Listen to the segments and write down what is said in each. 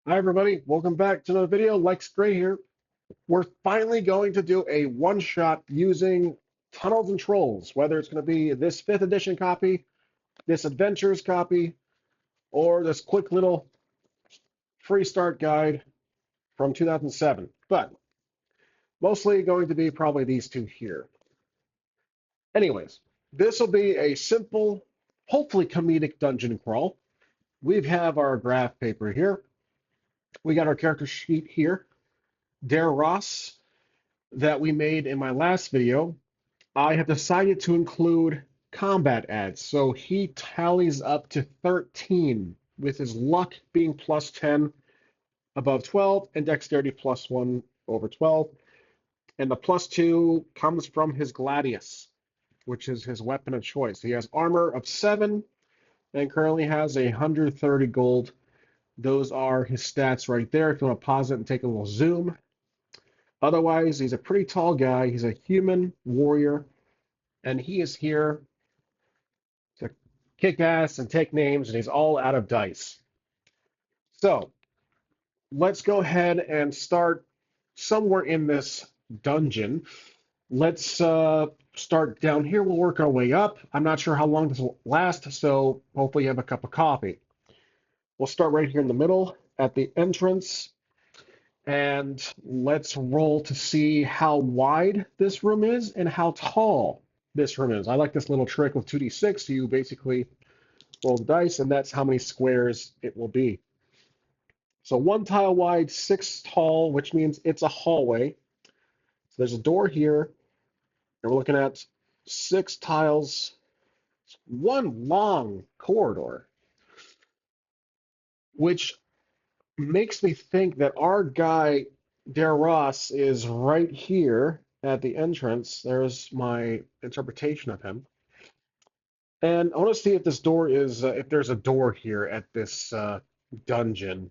Hi everybody, welcome back to another video. Lex Gray here. We're finally going to do a one-shot using Tunnels and Trolls, whether it's going to be this 5th edition copy, this Adventures copy, or this quick little free start guide from 2007. But mostly going to be probably these two here. Anyways, this will be a simple, hopefully comedic dungeon crawl. We have our graph paper here. We got our character sheet here. Dare Ross that we made in my last video, I have decided to include combat ads. So he tallies up to 13 with his luck being plus 10 above 12 and dexterity plus 1 over 12. And the plus 2 comes from his gladius, which is his weapon of choice. He has armor of 7 and currently has 130 gold. Those are his stats right there. If you want to pause it and take a little zoom. Otherwise, he's a pretty tall guy. He's a human warrior, and he is here to kick ass and take names, and he's all out of dice. So let's go ahead and start somewhere in this dungeon. Let's start down here. We'll work our way up. I'm not sure how long this will last, so hopefully you have a cup of coffee. We'll start right here in the middle at the entrance, and let's roll to see how wide this room is and how tall this room is. I like this little trick with 2d6. You basically roll the dice, and that's how many squares it will be. So 1 tile wide, 6 tall, which means it's a hallway. So there's a door here, and we're looking at 6 tiles, one long corridor, which makes me think that our guy, Dare Ross, is right here at the entrance. There's my interpretation of him. And I want to see if this door is, if there's a door here at this dungeon.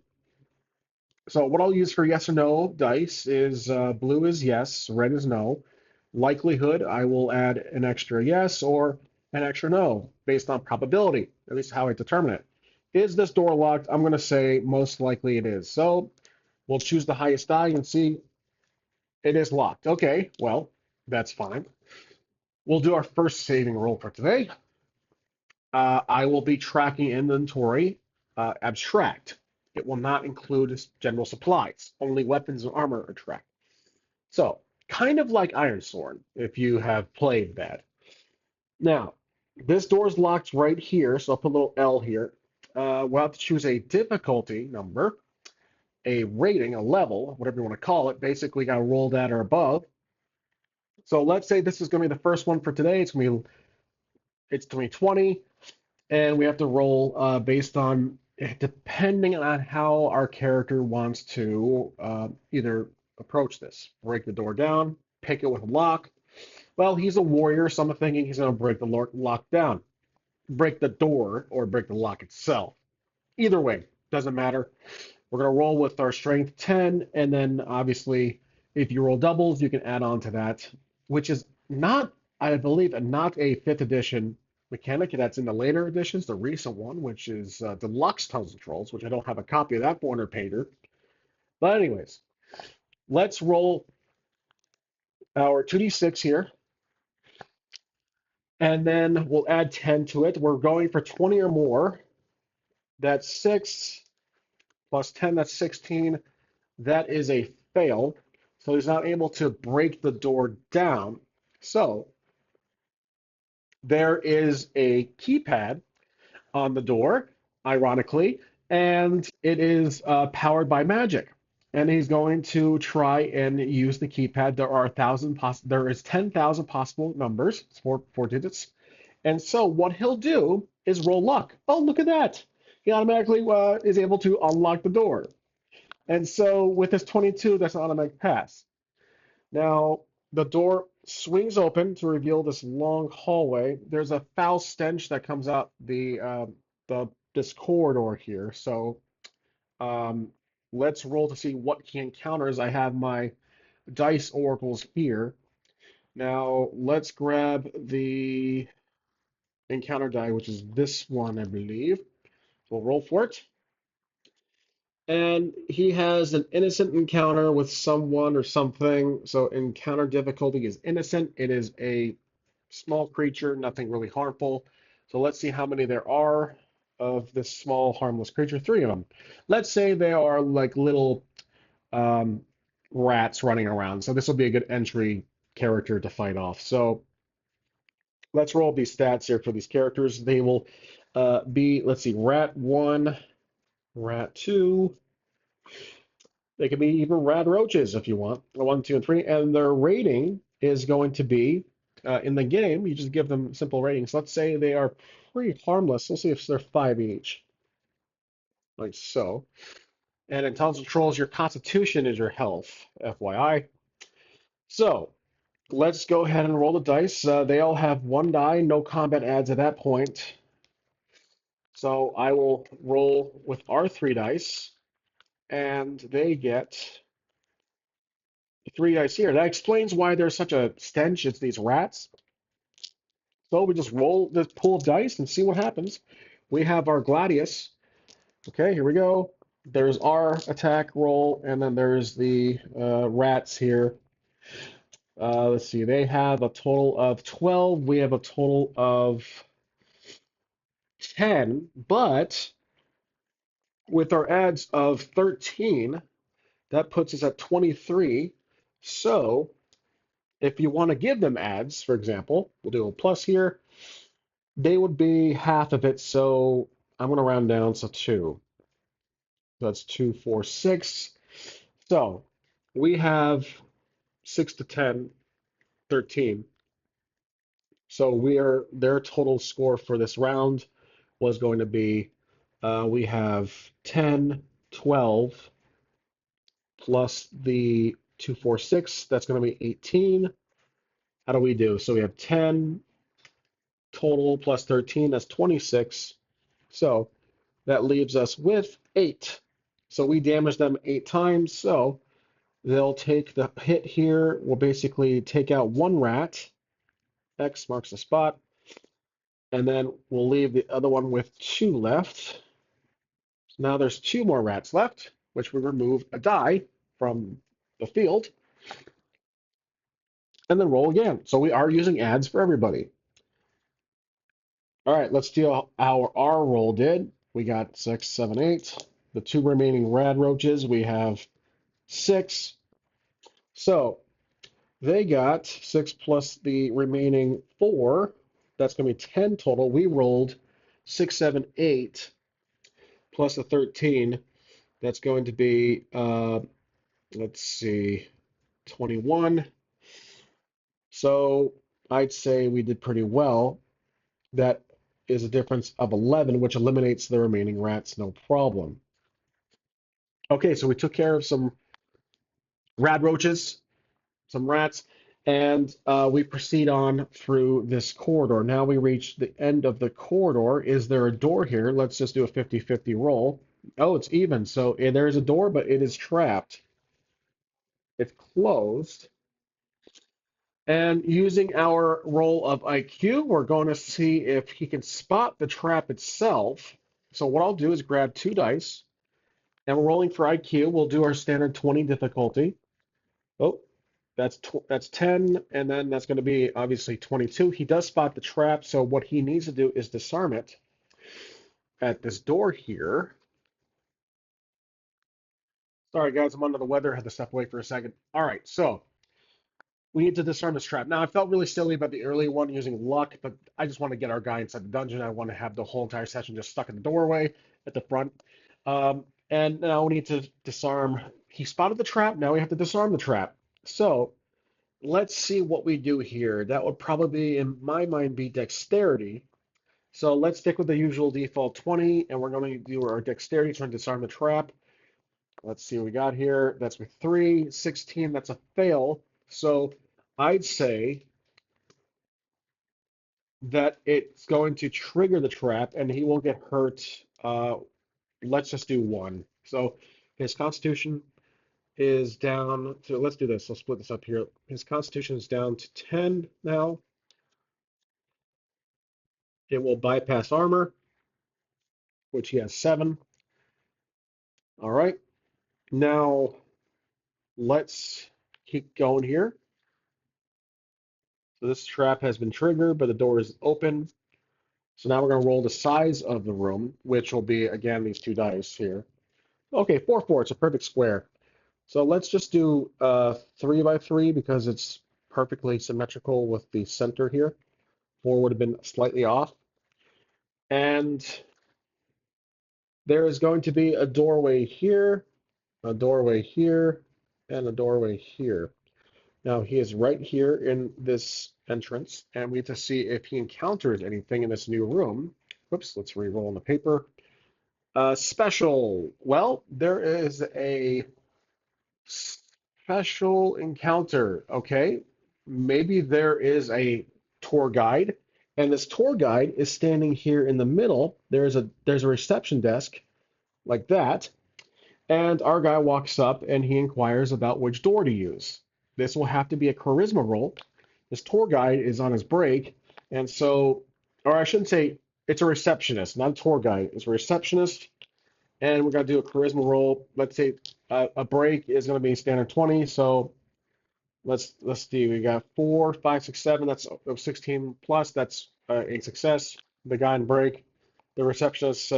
So what I'll use for yes or no dice is blue is yes, red is no. Likelihood, I will add an extra yes or an extra no based on probability, at least how I determine it. Is this door locked? I'm going to say most likely it is. So we'll choose the highest die and see it is locked. Okay, well, that's fine. We'll do our first saving roll for today. I will be tracking inventory abstract. It will not include general supplies. Only weapons and armor are tracked. So, kind of like Iron Sword, if you have played that. Now, this door is locked right here, so I'll put a little L here. We'll have to choose a difficulty number, a rating, a level, whatever you want to call it. Basically, got to roll that or above. So let's say this is going to be the first one for today. It's going to be 20, and we have to roll based on depending on how our character wants to either approach this. Break the door down, pick it with a lock. Well, he's a warrior, so I'm thinking he's going to break the lock down, break the door, or break the lock itself. Either way, doesn't matter. We're going to roll with our strength 10, and then obviously, if you roll doubles, you can add on to that, which is not, I believe, not a 5th edition mechanic. That's in the later editions, the recent one, which is Deluxe Tunnels and Trolls, which I don't have a copy of that 400 pager. But anyways, let's roll our 2d6 here, and then we'll add 10 to it. We're going for 20 or more. That's 6 plus 10, that's 16. That is a fail. So he's not able to break the door down. So there is a keypad on the door, ironically, and it is powered by magic. And he's going to try and use the keypad. There is 10,000 possible numbers, it's four digits. And so what he'll do is roll luck. Oh, look at that. He automatically is able to unlock the door. And so with this 22, that's an automatic pass. Now, the door swings open to reveal this long hallway. There's a foul stench that comes out this corridor here. So um, let's roll to see what he encounters. I have my dice oracles here. Now, let's grab the encounter die, which is this one, I believe. We'll roll for it. And he has an innocent encounter with someone or something. So encounter difficulty is innocent. It is a small creature, nothing really harmful. So let's see how many there are of this small harmless creature. Three of them. Let's say they are like little um, rats running around. So this will be a good entry character to fight off. So let's roll these stats here for these characters. They will be, let's see, rat one, rat two. They can be even rad roaches if you want, one, two, and three. And their rating is going to be in the game. You just give them simple ratings. Let's say they are pretty harmless. We'll see if they're five each, like so. And in Tons of Trolls, your Constitution is your health, FYI. So let's go ahead and roll the dice. They all have one die, no combat adds at that point. So I will roll with our three dice, and they get three dice here. That explains why there's such a stench. It's these rats. So we just roll this pool of dice and see what happens. We have our Gladius. Okay, here we go. There's our attack roll, and then there's the rats here. Let's see, they have a total of 12. We have a total of 10, but with our adds of 13, that puts us at 23. So if you want to give them adds, for example, we'll do a plus here, they would be half of it. So I'm going to round down, so 2. So that's 2, 4, 6. So we have 6 to 10, 13. So their total score for this round was going to be we have 10, 12 plus the 2, 4, 6. That's going to be 18. How do we do? So we have 10 total plus 13. That's 26. So that leaves us with 8. So we damage them 8 times. So they'll take the hit here. We'll basically take out one rat. X marks the spot. And then we'll leave the other one with 2 left. Now there's 2 more rats left, which we remove a die from the field and then roll again. So we are using adds for everybody. All right, let's see how our roll did. We got 6, 7, 8. The 2 remaining rad roaches, we have 6. So they got 6 plus the remaining 4. That's going to be 10 total. We rolled 6, 7, 8 plus the 13. That's going to be, let's see, 21. So I'd say we did pretty well. That is a difference of 11, which eliminates the remaining rats, no problem. Okay, so we took care of some rad roaches, some rats, and we proceed on through this corridor. Now we reach the end of the corridor. Is there a door here? Let's just do a 50-50 roll. Oh, it's even. So there is a door, but it is trapped. It's closed. And using our roll of IQ, we're going to see if he can spot the trap itself. So what I'll do is grab 2 dice, and we're rolling for IQ. We'll do our standard 20 difficulty. Oh, that's 10, and then that's going to be obviously 22. He does spot the trap, so what he needs to do is disarm it at this door here. Sorry, guys, I'm under the weather. I had to step away for a second. All right, so we need to disarm this trap. Now, I felt really silly about the early one using luck, but I just want to get our guy inside the dungeon. I want to have the whole entire session just stuck in the doorway at the front. And now we need to disarm. He spotted the trap. Now we have to disarm the trap. So let's see what we do here. That would probably, in my mind, be dexterity. So let's stick with the usual default 20, and we're going to do our dexterity trying to disarm the trap. Let's see what we got here. That's with 3, 16. That's a fail. So I'd say that it's going to trigger the trap, and he will get hurt. Let's just do 1. So his constitution is down to, let's do this. Let's split this up here. His constitution is down to 10 now. It will bypass armor, which he has 7. All right. Now, let's keep going here. So this trap has been triggered, but the door is open. So now we're going to roll the size of the room, which will be, again, these two dice here. Okay, 4-4, it's a perfect square. So let's just do 3 by 3 because it's perfectly symmetrical with the center here. 4 would have been slightly off. And there is going to be a doorway here, a doorway here, and a doorway here. Now he is right here in this entrance, and we have to see if he encounters anything in this new room. Whoops, let's re-roll on the paper. Special. Well, there is a special encounter. Okay, maybe there is a tour guide, and this tour guide is standing here in the middle. There's a reception desk like that, and our guy walks up and he inquires about which door to use. This will have to be a charisma roll. This tour guide is on his break, and so, or I shouldn't say, it's a receptionist, not a tour guide. It's a receptionist, and we're gonna do a charisma roll. Let's say a break is gonna be standard 20. So let's see. We got 4, 5, 6, 7. That's 16 plus. That's a success. The guy in break. The receptionist,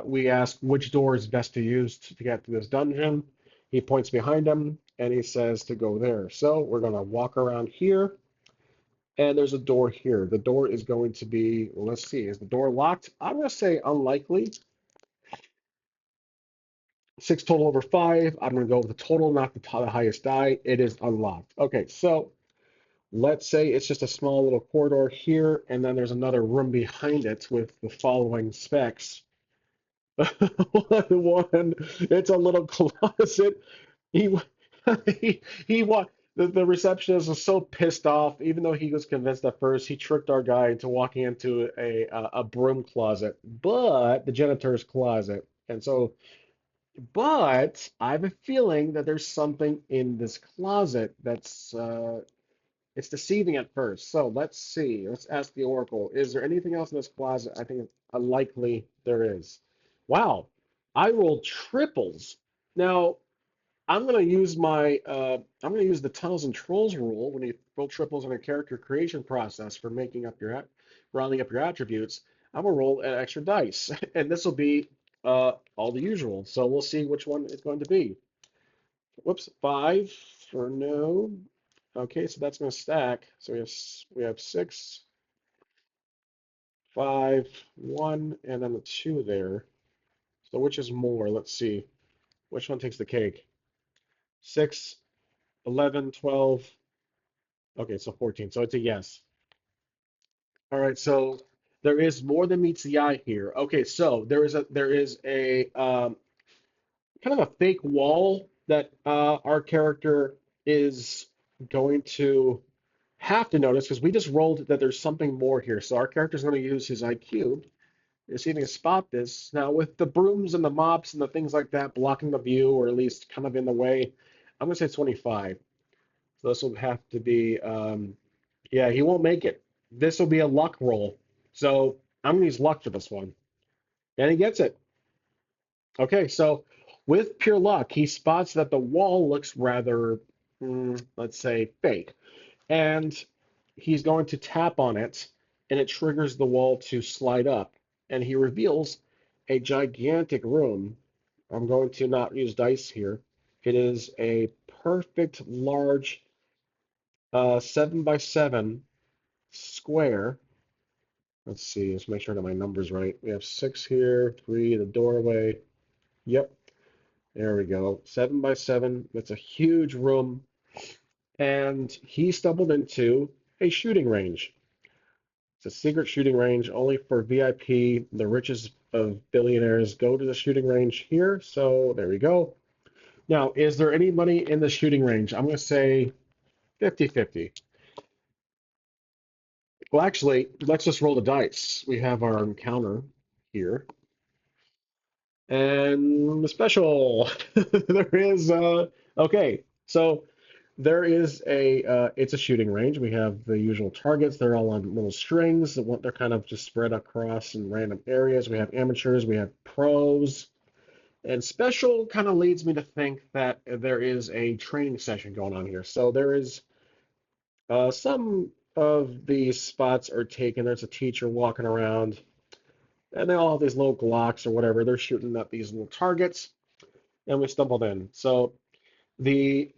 we ask which door is best to use to get to this dungeon. He points behind him and he says to go there. So we're going to walk around here and there's a door here. The door is going to be, let's see, is the door locked? I'm going to say unlikely. 6 total over 5. I'm going to go with the total, not the highest die. It is unlocked. Okay, so let's say it's just a small little corridor here and then there's another room behind it with the following specs. One, it's a little closet. He he the receptionist was so pissed off, even though he was convinced at first, he tricked our guy into walking into a broom closet, but the janitor's closet. And so, but I have a feeling that there's something in this closet that's it's deceiving at first. So let's see. Let's ask the Oracle. Is there anything else in this closet? I think it's unlikely there is. Wow, I rolled triples. Now I'm going to use I'm going to use the Tunnels and Trolls rule when you roll triples in a character creation process for making up rounding up your attributes. I'm going to roll an extra dice, and this will be all the usual. So we'll see which one it's going to be. Whoops, 5 for no. Okay, so that's going to stack. So we have 6, 5, 1, and then the 2 there. So which is more? Let's see. Which one takes the cake? 6, 11, 12. Okay, so 14. So it's a yes. All right, so there is more than meets the eye here. Okay, so there is a kind of a fake wall that our character is going to have to notice because we just rolled that there's something more here. So our character is going to use his IQ to see if he can spot this. Now, with the brooms and the mops and the things like that blocking the view or at least kind of in the way, I'm going to say 25. So this will have to be, yeah, he won't make it. This will be a luck roll. So I'm going to use luck for this one. And he gets it. Okay, so with pure luck, he spots that the wall looks rather, let's say, fake. And he's going to tap on it, and it triggers the wall to slide up. And he reveals a gigantic room. I'm going to not use dice here. It is a perfect large 7 by 7 square. Let's see, let's make sure I got my numbers right. We have 6 here, 3, the doorway. Yep, there we go. 7 by 7. It's a huge room. And he stumbled into a shooting range. It's a secret shooting range only for VIP. The richest of billionaires go to the shooting range here. So there we go. Now, is there any money in the shooting range? I'm going to say 50-50. Well, actually, let's just roll the dice. We have our encounter here. And the special, there is, okay, so there is it's a shooting range. We have the usual targets. They're all on little strings. They're kind of just spread across in random areas. We have amateurs, we have pros, And special kind of leads me to think that there is a training session going on here. So there is some of these spots are taken. There's a teacher walking around, and they all have these little Glocks or whatever. They're shooting at these little targets, and we stumbled in. So the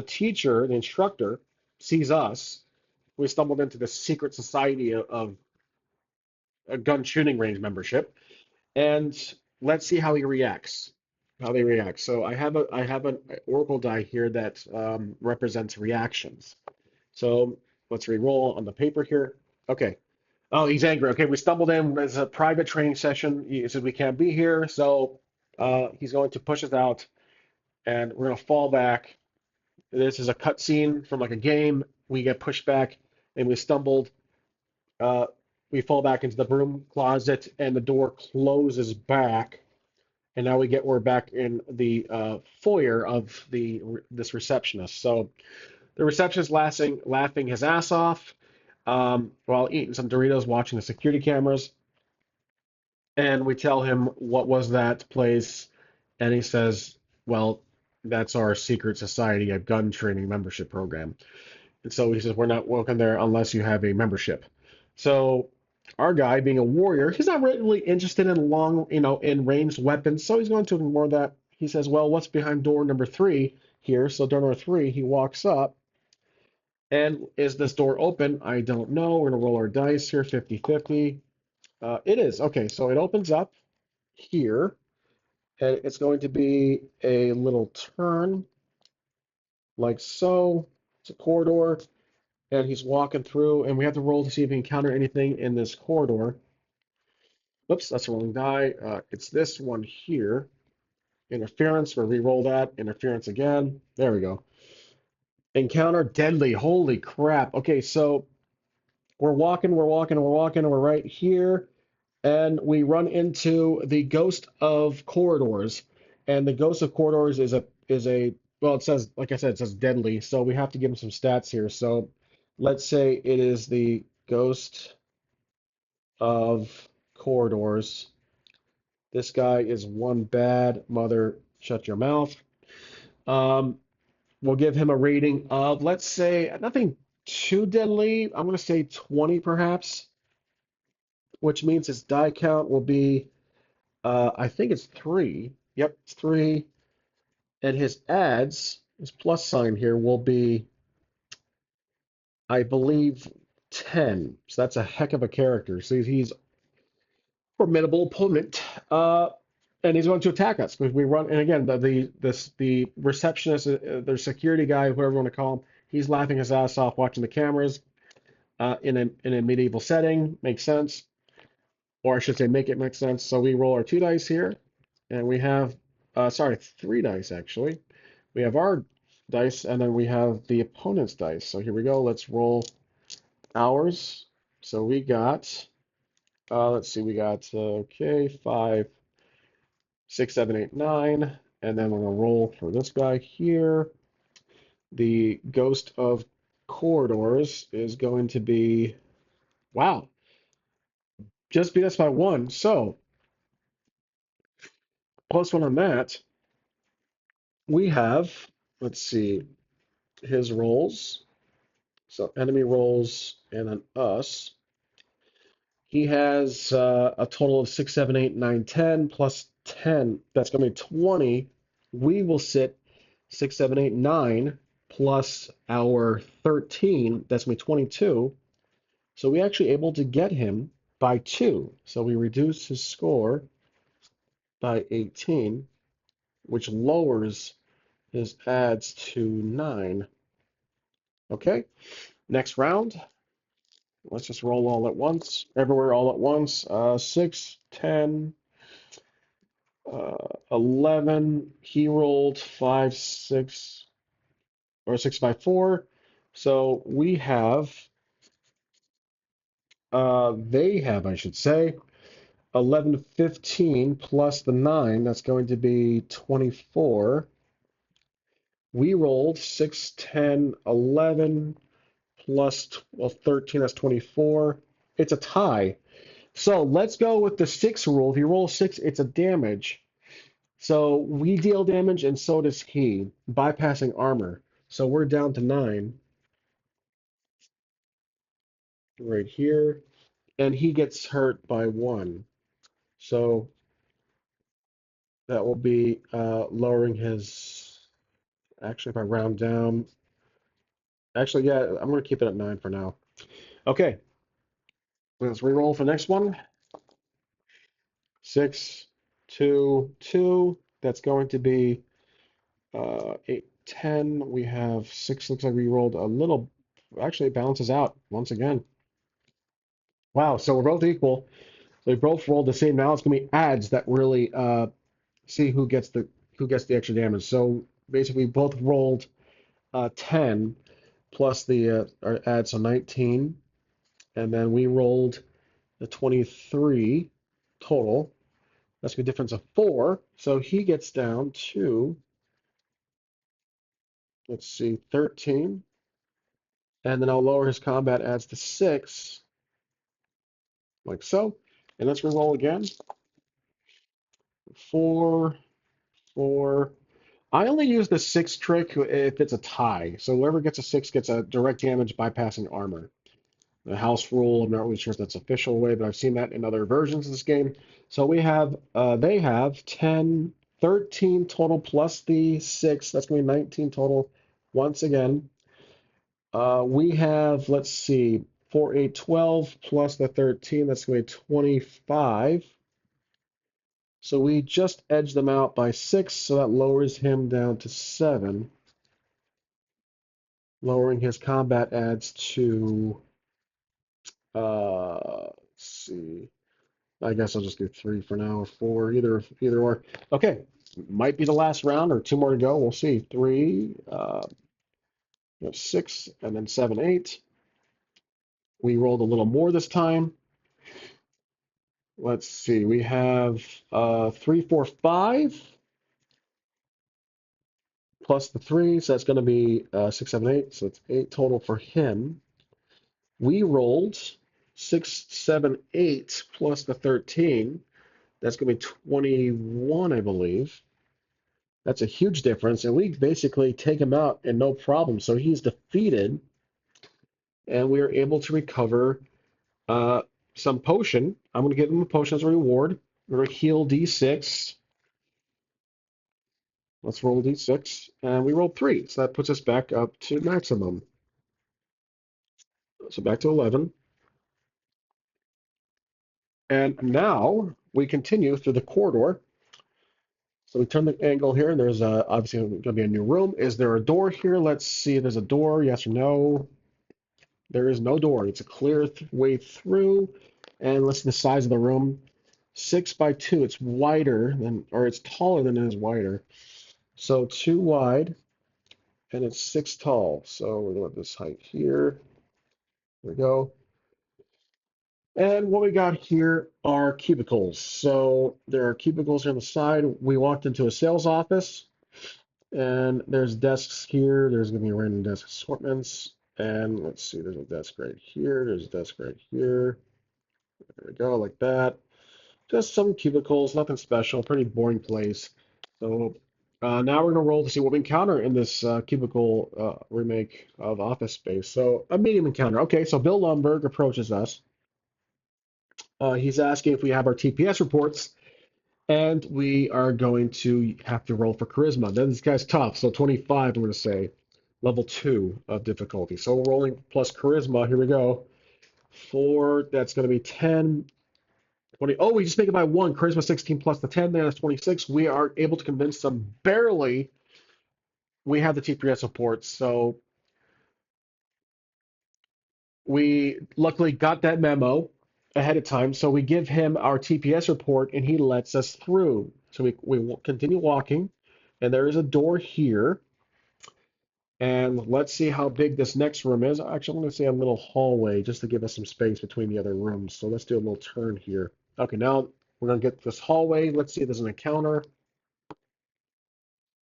teacher, the instructor, sees us. We stumbled into the secret society of a gun shooting range membership, and let's see how he reacts. How they react. So I have an oracle die here that represents reactions. So let's re-roll on the paper here. Okay. Oh, he's angry. Okay, we stumbled in. There's a private training session. He said we can't be here, so he's going to push us out, and we're gonna fall back. This is a cutscene from like a game. We get pushed back, and we stumbled. Uh, we fall back into the broom closet, and the door closes back. And now we're back in the foyer of this receptionist. So the receptionist laughing his ass off while eating some Doritos, watching the security cameras. And we tell him, what was that place? And he says, well, that's our secret society, a gun training membership program. And so he says, we're not welcome there unless you have a membership. So our guy, being a warrior, he's not really interested in long, in ranged weapons. So he's going to ignore that. He says, well, what's behind door number 3 here? So door number 3, he walks up. And is this door open? I don't know. We're going to roll our dice here, 50-50. It is. Okay, so it opens up here. And it's going to be a little turn like so. It's a corridor. And he's walking through, and we have to roll to see if we encounter anything in this corridor. Oops, that's the wrong die. It's this one here. Interference, we'll re-roll that. Interference again. There we go. Encounter deadly. Holy crap. Okay, so we're walking, we're right here, and we run into the Ghost of Corridors. And the Ghost of Corridors is a well, it says, like I said, it says deadly, so we have to give him some stats here. So let's say it is the Ghost of Corridors. This guy is one bad mother. Shut your mouth. Um, we'll give him a rating of, let's say, nothing too deadly. I'm going to say 20 perhaps, which means his die count will be, I think it's 3. Yep, it's 3. And his adds, his plus sign here will be, I believe, 10. So that's a heck of a character. So he's formidable opponent. And he's going to attack us because we run. And again, the receptionist, the security guy, whatever you want to call him, he's laughing his ass off watching the cameras in a medieval setting. Makes sense, or I should say, make it make sense. So we roll our 2 dice here, and we have, sorry, 3 dice actually. We have our dice, and then we have the opponent's dice. So here we go. Let's roll ours. So we got, let's see, we got okay, 5, 6, 7, 8, 9, and then we're gonna roll for this guy here. The Ghost of Corridors is going to be, wow, just beat us by 1. So plus 1 on that. We have, let's see, his rolls. So enemy rolls and then us. He has a total of 6, 7, 8, 9, 10 plus 10. That's going to be 20. We will sit 6, 7, 8, 9 plus our 13. That's going to be 22. So we actually able to get him by 2. So we reduce his score by 18, which lowers his adds to 9. Okay, next round. Let's just roll all at once, everywhere all at once. 6, 10, 11. He rolled 5, 6, or 6 by 4. So we have, they have, I should say, 11, 15 plus the 9. That's going to be 24. We rolled 6, 10, 11 plus 13. That's 24. It's a tie. So let's go with the 6 rule. If you roll 6, it's a damage. So we deal damage, and so does he, bypassing armor. So we're down to 9 right here, and he gets hurt by 1. So that will be lowering his. Actually, if I round down, actually, yeah, I'm going to keep it at 9 for now. Okay, let's reroll for the next one. 6, 2, 2. That's going to be 8, 10. We have 6. Looks like we rolled a little. Actually, it balances out once again. Wow, so we're both equal. So we both rolled the same. Now it's gonna be adds that really see who gets the extra damage. So basically, we both rolled 10 plus the our add, so 19, and then we rolled the 23 total. That's a difference of 4. So he gets down to, let's see, 13, and then I'll lower his combat adds to 6, like so. And let's reroll again. 4, 4. I only use the 6 trick if it's a tie. So whoever gets a 6 gets a direct damage bypassing armor. The house rule, I'm not really sure if that's official way, but I've seen that in other versions of this game. So they have 10, 13 total plus the 6. That's going to be 19 total once again. We have, let's see, 4, 8, 12 plus the 13. That's going to be 25. So we just edged them out by 6, so that lowers him down to 7. Lowering his combat adds to, let's see. I guess I'll just do 3 for now, or 4, either or. Okay, might be the last round, or 2 more to go. We'll see. 3, 6, and then 7, 8. We rolled a little more this time. Let's see. We have 3, 4, 5 plus the 3, so that's going to be 6, 7, 8. So it's 8 total for him. We rolled 6, 7, 8 plus the 13. That's going to be 21, I believe. That's a huge difference, and we basically take him out and no problem. So he's defeated, and we are able to recover uh, some potion. I'm going to give him a potion as a reward. We're going to heal D6. Let's roll D6, and we rolled 3, so that puts us back up to maximum. So back to 11. And now we continue through the corridor. So we turn the angle here, and there's obviously going to be a new room. Is there a door here? Let's see. There's a door. Yes or no? There is no door. It's a clear way through. And listen to the size of the room. 6 by 2. It's wider than, or it's taller than it is wider. So 2 wide, and it's 6 tall. So we're going to this height here. There we go. And what we got here are cubicles. So there are cubicles here on the side. We walked into a sales office, and there's desks here. There's going to be random desk assortments. And let's see, there's a desk right here. There's a desk right here. There we go, like that. Just some cubicles, nothing special, pretty boring place. So now we're going to roll to see what we encounter in this cubicle remake of Office Space. So a medium encounter. Okay, so Bill Lumberg approaches us. He's asking if we have our TPS reports, and we are going to have to roll for charisma. Then this guy's tough, so 25, I'm going to say. Level 2 of difficulty. So we're rolling plus charisma. Here we go. 4, that's going to be 10. 20. Oh, we just make it by 1. Charisma 16 plus the 10. That's 26. We are able to convince them barely. We have the TPS reports, so we luckily got that memo ahead of time. So we give him our TPS report, and he lets us through. So we continue walking, and there is a door here. And let's see how big this next room is. Actually, I'm going to say a little hallway just to give us some space between the other rooms. So let's do a little turn here. Okay, now we're going to get this hallway. Let's see if there's an encounter.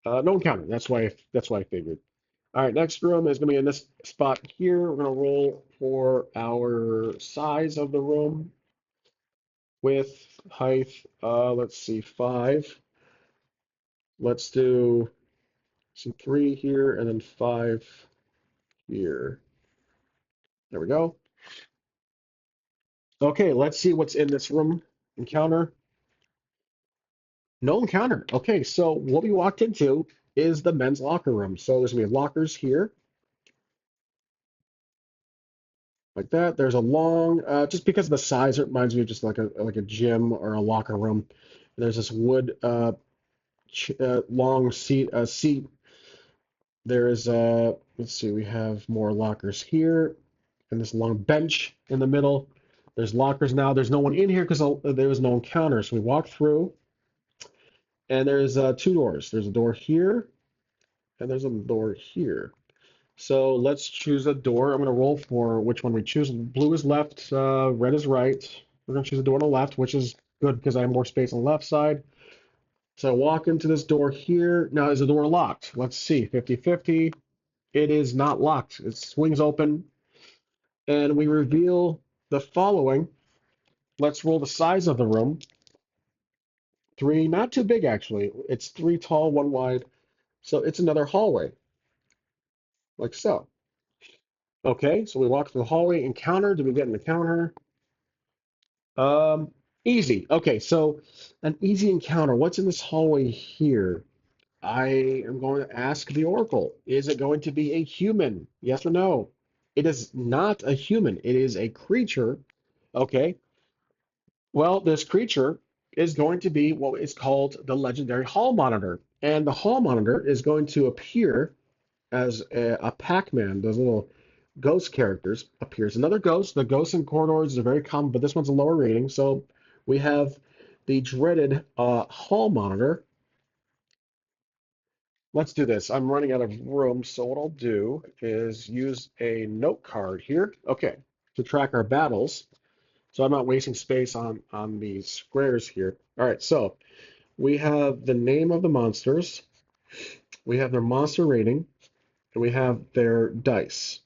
No encounter. That's why I figured. All right, next room is going to be in this spot here. We're going to roll for our size of the room. Width, height, let's see, 5. Let's do some 3 here and then 5 here. There we go. Okay, let's see what's in this room. Encounter. No encounter. Okay, so what we walked into is the men's locker room. So there's gonna be lockers here, like that. There's a long, just because of the size, it reminds me of just like a gym or a locker room. There's this wood ch long seat. There is let's see, we have more lockers here, and this long bench in the middle. There's lockers now. There's no one in here because there was no encounter. So we walk through, and there's 2 doors. There's a door here, and there's a door here. So let's choose a door. I'm going to roll for which one we choose. Blue is left, red is right. We're going to choose a door on the left, which is good because I have more space on the left side. So I walk into this door here. Now, is the door locked? Let's see. 50-50. It is not locked. It swings open, and we reveal the following. Let's roll the size of the room. 3, not too big actually. It's 3 tall, 1 wide. So it's another hallway, like so. Okay, so we walk through the hallway. Encounter. Did we get an encounter? Um, Easy. Okay, so an easy encounter. What's in this hallway here? I am going to ask the Oracle. Is it going to be a human? Yes or no? It is not a human. It is a creature. Okay. Well, this creature is going to be what is called the legendary hall monitor. And the hall monitor is going to appear as a Pac-Man, those little ghost characters appears. Another ghost. The ghosts in corridors are very common, but this one's a lower rating. So we have the dreaded hall monitor. Let's do this. I'm running out of room, so what I'll do is use a note card here. Okay, to track our battles. So I'm not wasting space on these squares here. All right, so we have the name of the monsters, we have their monster rating, and we have their dice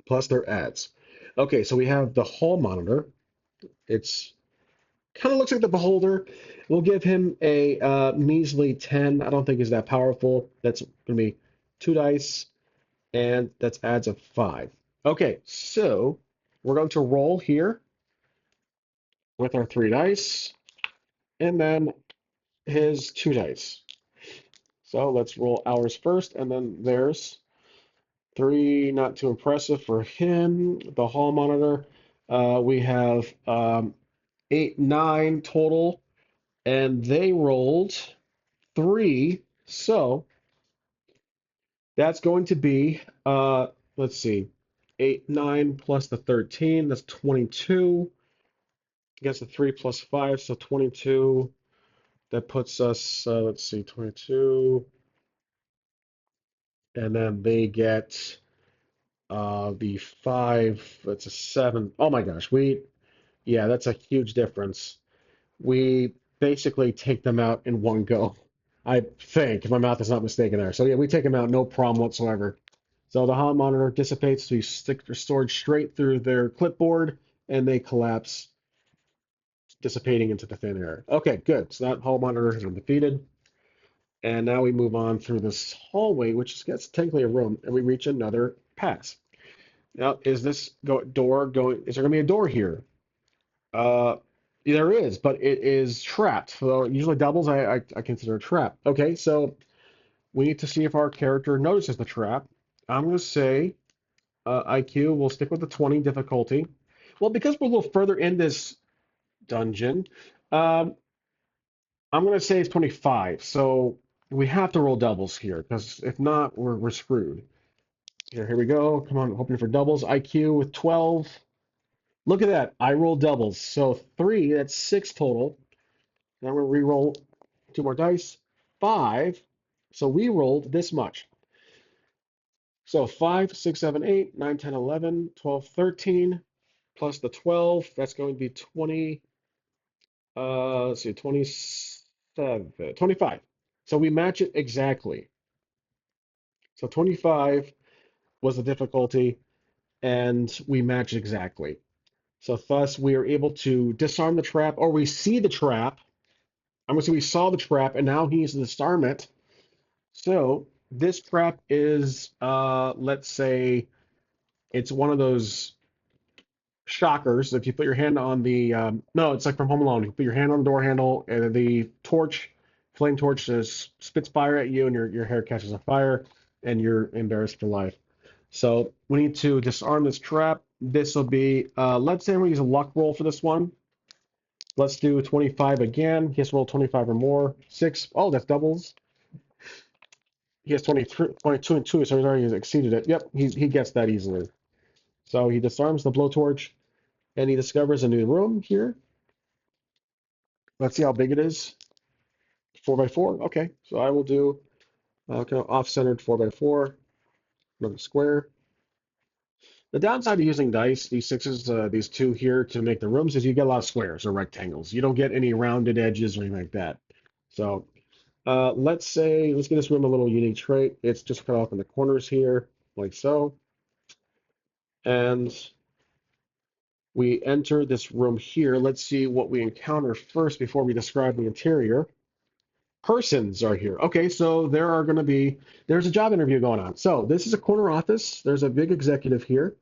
plus their ads. Okay, so we have the hall monitor. It's kind of looks like the beholder. We'll give him a measly 10. I don't think he's that powerful. That's going to be 2 dice, and that's adds of 5. Okay, so we're going to roll here with our 3 dice, and then his 2 dice. So let's roll ours first, and then theirs. 3, not too impressive for him. The hall monitor. We have 8, 9 total, and they rolled 3. So that's going to be, let's see, 8, 9 plus the 13. That's 22. Against the 3 plus 5, so 22. That puts us, let's see, 22. And then they get the 5. That's a 7. Oh my gosh, yeah, that's a huge difference. We basically take them out in one go. I think, if my math is not mistaken there. So yeah, we take them out, no problem whatsoever. So the hot monitor dissipates, so you stick their storage straight through their clipboard, and they collapse, dissipating into the thin air. Okay, good. So that hall monitor has been defeated. And now we move on through this hallway, which is technically a room, and we reach another pass. Now, is this door going? Is there going to be a door here? Uh, there is, but it is trapped. So usually doubles I consider a trap. Okay, so we need to see if our character notices the trap. I'm going to say IQ. We'll stick with the 20 difficulty. Well, because we're a little further in this dungeon, um, I'm going to say it's 25. So we have to roll doubles here because if not, we're screwed. Here we go. Come on, hoping for doubles. IQ with 12. Look at that. I roll doubles. So 3, that's 6 total. Now I'm going to re-roll 2 more dice. 5. So we rolled this much. So 5, 6, 7, 8, 9, 10, 11, 12, 13, plus the 12. That's going to be 20. Let's see, 27, 25. So we match it exactly. So 25 was the difficulty, and we match exactly. So thus we are able to disarm the trap, or we see the trap. I'm going to say we saw the trap, and now he needs to disarm it. So this trap is, let's say, it's one of those shockers. If you put your hand on the, no, it's like from Home Alone. You put your hand on the door handle, and the flame torch, just spits fire at you, and your hair catches on fire, and you're embarrassed for life. So we need to disarm this trap. This will be, let's say we use a luck roll for this one. Let's do 25 again. He has to roll 25 or more. Six. Oh, that's doubles. He has 23, 22 and 2, so he's already exceeded it. Yep, he gets that easily. So he disarms the blowtorch, and he discovers a new room here. Let's see how big it is. 4 by 4. Okay, so I will do kind of off-centered 4 by 4, another square. The downside of using dice, these sixes, these two here to make the rooms, is you get a lot of squares or rectangles. You don't get any rounded edges or anything like that. So let's give this room a little unique trait. It's just cut off in the corners here, like so. And we enter this room here. Let's see what we encounter first before we describe the interior. Persons are here. Okay, so there's a job interview going on. So this is a corner office. There's a big executive here,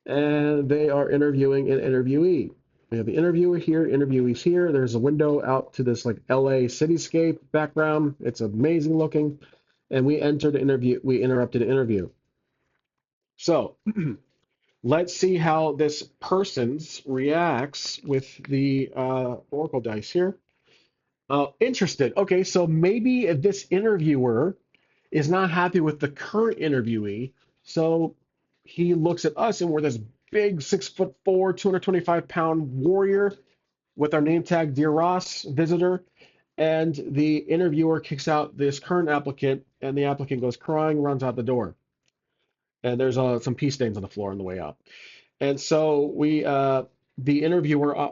and they are interviewing an interviewee. We have the interviewer here, interviewees here. There's a window out to this like LA cityscape background. It's amazing looking. And we interrupted the interview. So let's see how this person's reacts with the Oracle dice here. Interested. Okay, so maybe if this interviewer is not happy with the current interviewee, so he looks at us and we're this big 6'4", 225-pound warrior with our name tag, Dear Ross, visitor, and the interviewer kicks out this current applicant, and the applicant goes crying, runs out the door, and there's some pee stains on the floor on the way out. And so the interviewer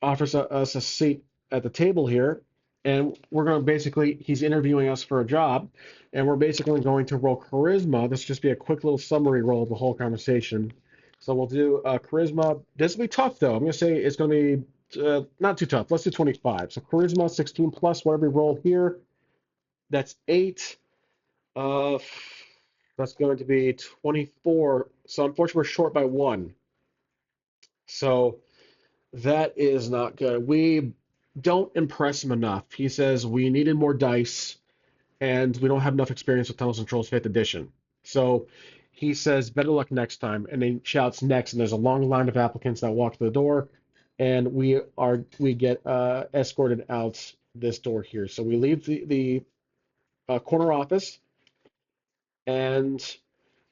offers us a seat at the table here, and we're going to he's interviewing us for a job, and we're basically going to roll charisma. This will just be a quick little summary roll of the whole conversation. So we'll do charisma. This will be tough, though. I'm going to say it's going to be not too tough. Let's do 25. So charisma, 16 plus whatever we roll here. That's 8. Uh, that's going to be 24. So unfortunately, we're short by 1. So that is not good. We don't impress him enough. He says we needed more dice, and we don't have enough experience with Tunnels and Trolls 5th edition. So he says, better luck next time. And then shouts next, and there's a long line of applicants that walk to the door, and we get escorted out this door here. So we leave the corner office, and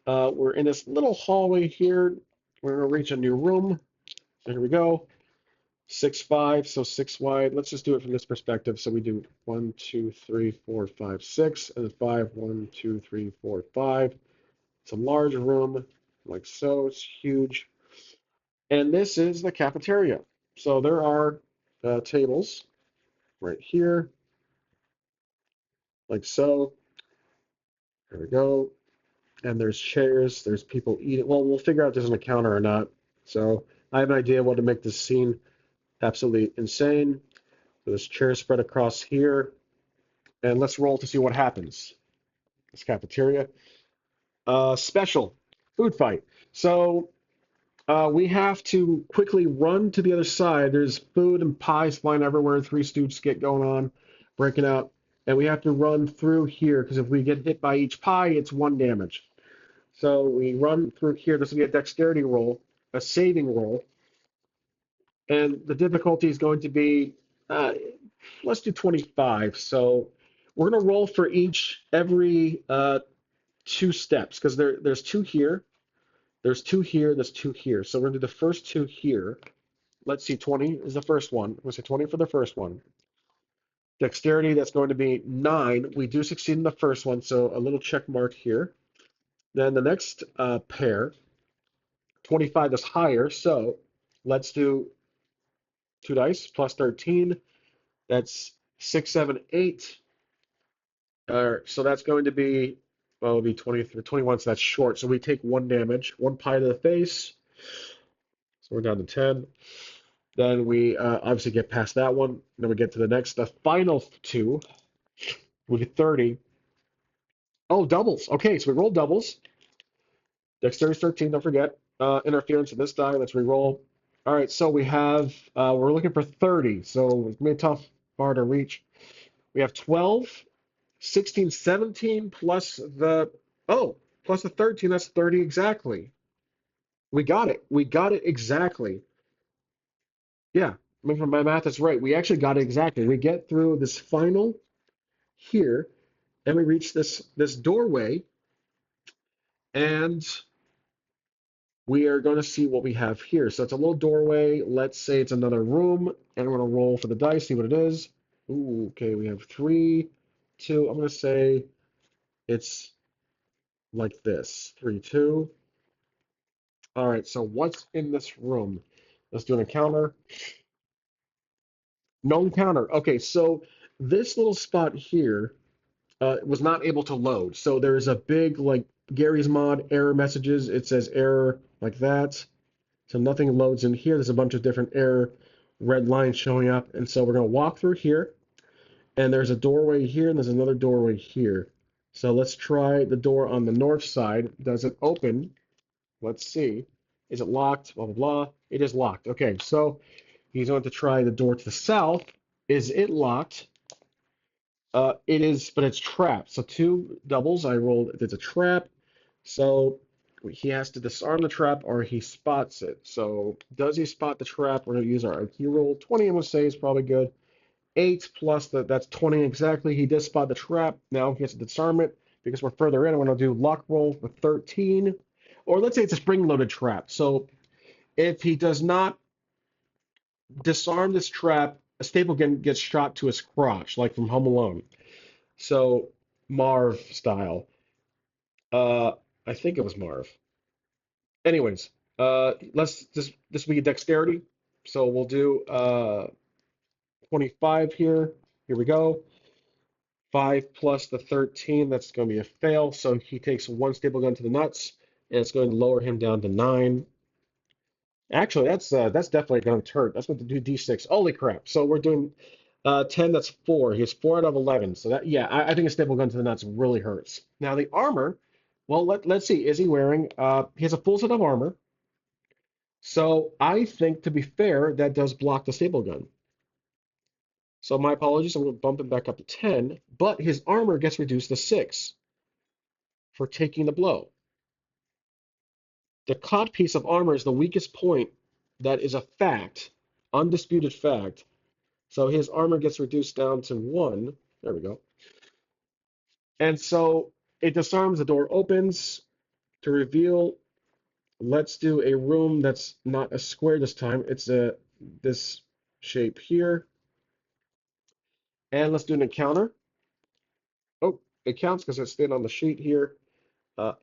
we're in this little hallway here. We're going to reach a new room. So here we go. 6'5", so 6 wide. Let's just do it from this perspective. So we do 1, 2, 3, 4, 5, 6, and then 5, 1, 2, 3, 4, 5. It's a large room, like so. It's huge. And this is the cafeteria. So there are tables right here, like so. There we go. And there's chairs. There's people eating. Well, we'll figure out if there's an counter or not. So I have an idea what to make this scene absolutely insane. So there's chairs spread across here. And let's roll to see what happens. This cafeteria. Special food fight. So we have to quickly run to the other side. There's food and pies flying everywhere. Three Stooges get going on, breaking out. And we have to run through here because if we get hit by each pie, it's 1 damage. So we run through here. This will be a dexterity roll, a saving roll. And the difficulty is going to be, let's do 25. So we're going to roll for every 2 steps because there's 2 here, there's 2 here, there's 2 here. So we're going to do the first 2 here. Let's see, 20 is the first one. We'll say 20 for the first one. Dexterity, that's going to be 9. We do succeed in the first one, so a little check mark here. Then the next pair, 25 is higher, so let's do 2 dice plus 13. That's 6, 7, 8. So that's going to be, well, it'll be 23, 21, so that's short. So we take 1 damage, 1 pie to the face. So we're down to 10. Then we obviously get past that one. Then we get to the next, the final two. We get 30. Oh, doubles. Okay, so we roll doubles. Dexterity 13, don't forget. Interference in this die. Let's re-roll. All right, so we have, we're looking for 30. So it's going to be a tough bar to reach. We have 12, 16, 17 plus oh, plus the 13. That's 30 exactly. We got it. We got it exactly. Yeah, I mean, from my math, that's right. We actually got it exactly. We get through this final here, and we reach this doorway, and we are going to see what we have here. So it's a little doorway. Let's say it's another room, and I'm going to roll for the dice, see what it is. Ooh, okay, we have 3, 2. I'm going to say it's like this. 3, 2. All right, so what's in this room? Let's do an encounter. No encounter. Okay, so this little spot here was not able to load. So there's a big, like, Gary's Mod error messages. It says error like that. So nothing loads in here. There's a bunch of different error red lines showing up. And so we're going to walk through here. And there's a doorway here, and there's another doorway here. So let's try the door on the north side. Does it open? Let's see. Is it locked? Blah, blah, blah. It is locked. Okay, so he's going to try the door to the south. Is it locked? It is, but it's trapped. So 2 doubles. I rolled. It's a trap. So he has to disarm the trap or he spots it. So does he spot the trap? We're going to use our IQ roll. 20, I'm going to say, is probably good. 8 plus that's 20 exactly. He does spot the trap. Now he has to disarm it because we're further in. I'm going to do luck roll with 13. Or let's say it's a spring-loaded trap. So if he does not disarm this trap, a staple gun gets shot to his crotch, like from Home Alone. So Marv style. Uh, I think it was Marv. Anyways, let's this will be dexterity. So we'll do 25 here. Here we go. 5 plus the 13, that's going to be a fail. So he takes 1 staple gun to the nuts, and it's going to lower him down to 9. Actually, that's definitely going to hurt. That's going to do D6. Holy crap. So we're doing 10, that's 4. He has 4 out of 11. So that, yeah, I think a staple gun to the nuts really hurts. Now the armor, well, let's see. Is he wearing, he has a full set of armor. So I think, to be fair, that does block the staple gun. So my apologies, I'm going to bump him back up to 10, but his armor gets reduced to 6 for taking the blow. The caught piece of armor is the weakest point. That is a fact, undisputed fact. So his armor gets reduced down to 1. There we go. And so it disarms, the door opens to reveal. Let's do a room that's not a square this time. It's this shape here. And let's do an encounter. Oh, it counts because it stayed on the sheet here.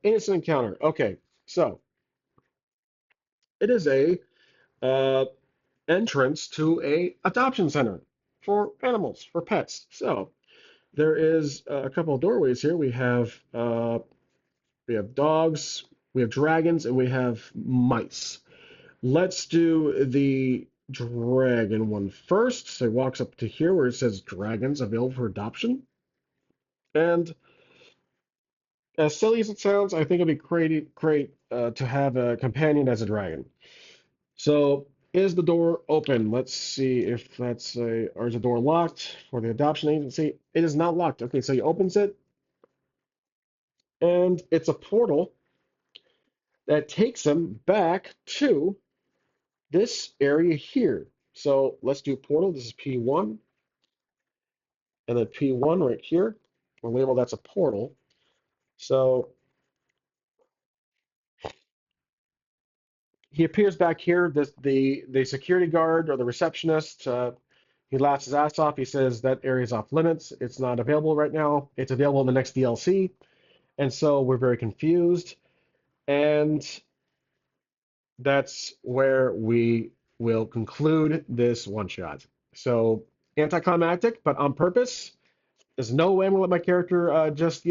Innocent encounter. Okay, so it is a uh, entrance to a adoption center for animals, for pets. So there is a couple of doorways here. We have dogs, we have dragons, and we have mice. Let's do the dragon one first. So he walks up to here where it says dragons available for adoption. And as silly as it sounds, I think it'd be great to have a companion as a dragon. So is the door open? Let's see if that's or is the door locked for the adoption agency? It is not locked. Okay, so he opens it, and it's a portal that takes him back to this area here. So let's do portal. This is P1, and then P1 right here. We'll label that's a portal. So he appears back here. The security guard or the receptionist, he laughs his ass off. He says that area is off limits. It's not available right now. It's available in the next DLC. And so we're very confused. And that's where we will conclude this one shot. So anticlimactic, but on purpose. There's no way I'm gonna let my character just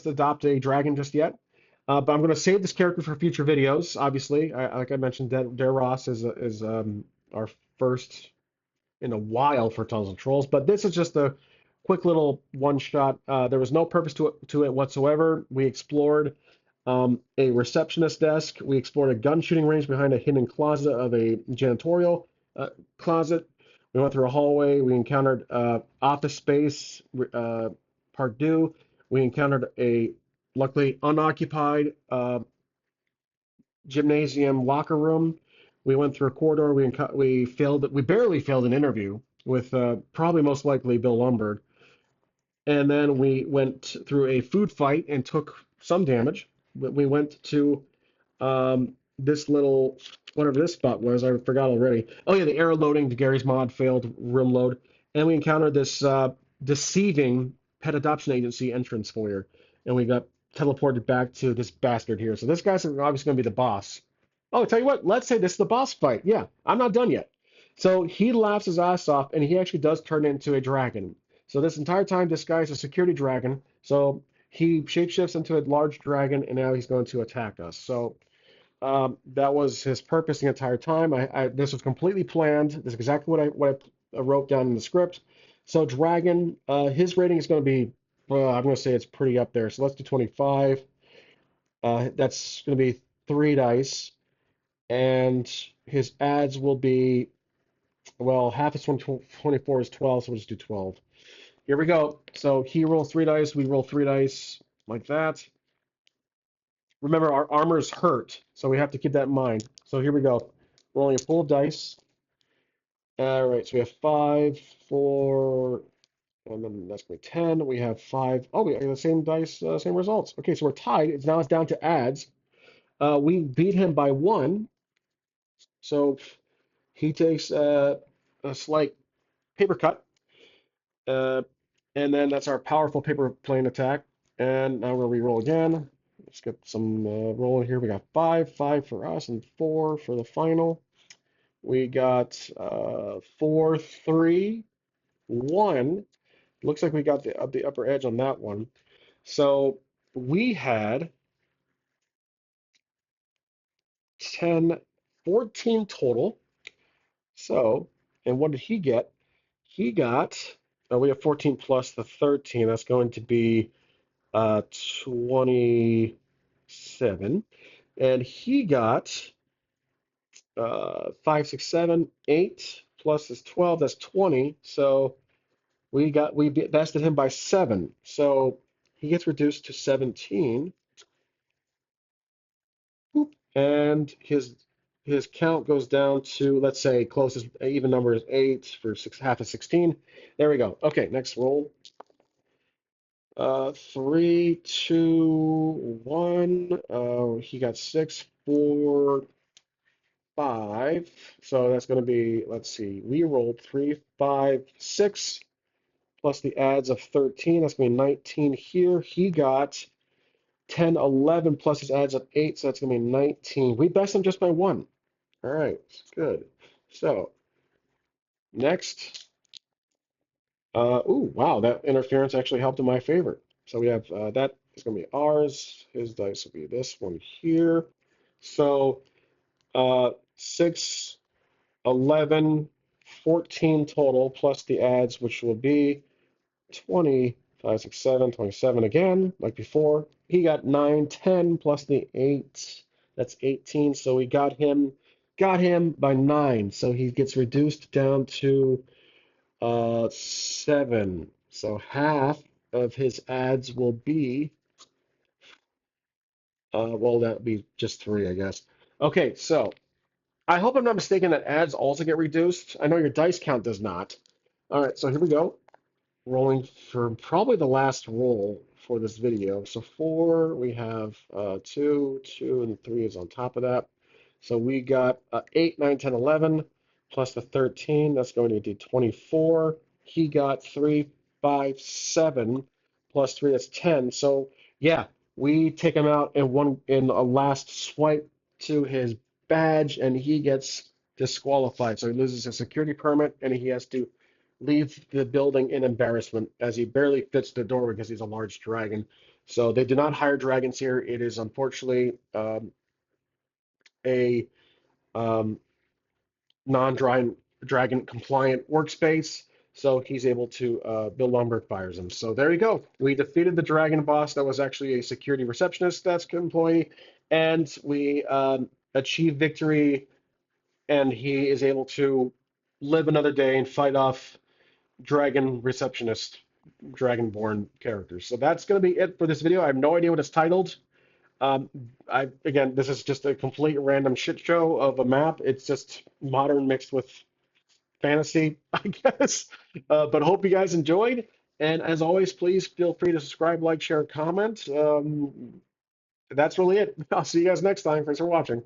adopt a dragon just yet. But I'm gonna save this character for future videos. Obviously, like I mentioned, Dare Ross is our first in a while for Tunnels and Trolls, but this is just a quick little one shot. There was no purpose to it whatsoever. We explored a receptionist desk. We explored a gun shooting range behind a hidden closet of a janitorial closet. We went through a hallway. We encountered office space, part due. We encountered a luckily unoccupied gymnasium locker room. We went through a corridor. We failed. We barely failed an interview with probably most likely Bill Lumberg. And then we went through a food fight and took some damage. We went to this little, whatever this spot was, I forgot already. Oh yeah, the arrow loading to Gary's mod failed room load, and we encountered this deceiving pet adoption agency entrance foyer, and we got teleported back to this bastard here. So this guy's obviously going to be the boss. Oh, tell you what, let's say this is the boss fight. Yeah, I'm not done yet. So he laughs his ass off, and he actually does turn into a dragon. So this entire time, this guy's a security dragon. So he shapeshifts into a large dragon, and now he's going to attack us. So that was his purpose the entire time. This was completely planned. This is exactly what I wrote down in the script. So Dragon, his rating is going to be, well, I'm going to say it's pretty up there. So let's do 25. That's going to be 3 dice, and his adds will be, well, half is 24 is 12, so we'll just do 12. Here we go. So he rolls 3 dice, we roll 3 dice, like that. Remember, our armor is hurt, so we have to keep that in mind. So here we go. Rolling a full of dice. All right, so we have 5, 4, and then that's going to be 10. We have 5. Oh, we have the same dice, same results. Okay, so we're tied. It's down to adds. We beat him by 1, so he takes a slight paper cut. Uh, and then that's our powerful paper plane attack. And now we'll re-roll again. Let's get some rolling here. We got 5, 5 for us, and 4 for the final. We got 4, 3, 1. Looks like we got the upper edge on that one. So we had 10, 14 total. So, and what did he get? He got, we have 14 plus the 13. That's going to be 27. And he got 5, 6, 7, 8 plus is 12. That's 20. So we bested him by 7. So he gets reduced to 17. Boop. And his count goes down to, let's say, closest even number is 8 for half of 16. There we go. Okay, next roll. 3, 2, 1. He got 6, 4, 5. So that's going to be, let's see, we rolled 3, 5, 6 plus the adds of 13. That's going to be 19 here. He got 10, 11 plus his adds of 8. So that's going to be 19. We best him just by 1. All right, good. So next, ooh, wow, that interference actually helped in my favor. So we have that is going to be ours. His dice will be this one here. So 6, 11, 14 total plus the adds, which will be 20, 5, 6, 7, 27 again, like before. He got 9, 10 plus the 8. That's 18. So we got him by 9. So he gets reduced down to 7. So half of his adds will be, well, that would be just 3, I guess. Okay, so I hope I'm not mistaken that adds also get reduced. I know your dice count does not. All right, so here we go. Rolling for probably the last roll for this video. So 4, we have 2, 2, and 3 is on top of that. So we got 8, 9, 10, 11 plus the 13. That's going to be 24. He got 3, 5, 7 plus 3. That's 10. So yeah, we take him out in a last swipe to his badge, and he gets disqualified. So he loses his security permit, and he has to leave the building in embarrassment as he barely fits the door because he's a large dragon. So they do not hire dragons here. It is unfortunately a um, non-dragon dragon compliant workspace. So he's able to build Lumberg fires him. So there you go. We defeated the dragon boss that was actually a security receptionist desk employee, and we achieved victory. And he is able to live another day and fight off dragon receptionist, dragonborn characters. So that's going to be it for this video. I have no idea what it's titled. Again, this is just a complete random shit show of a map. It's just modern mixed with fantasy, I guess. But hope you guys enjoyed. And as always, please feel free to subscribe, like, share, comment. That's really it. I'll see you guys next time. Thanks for watching.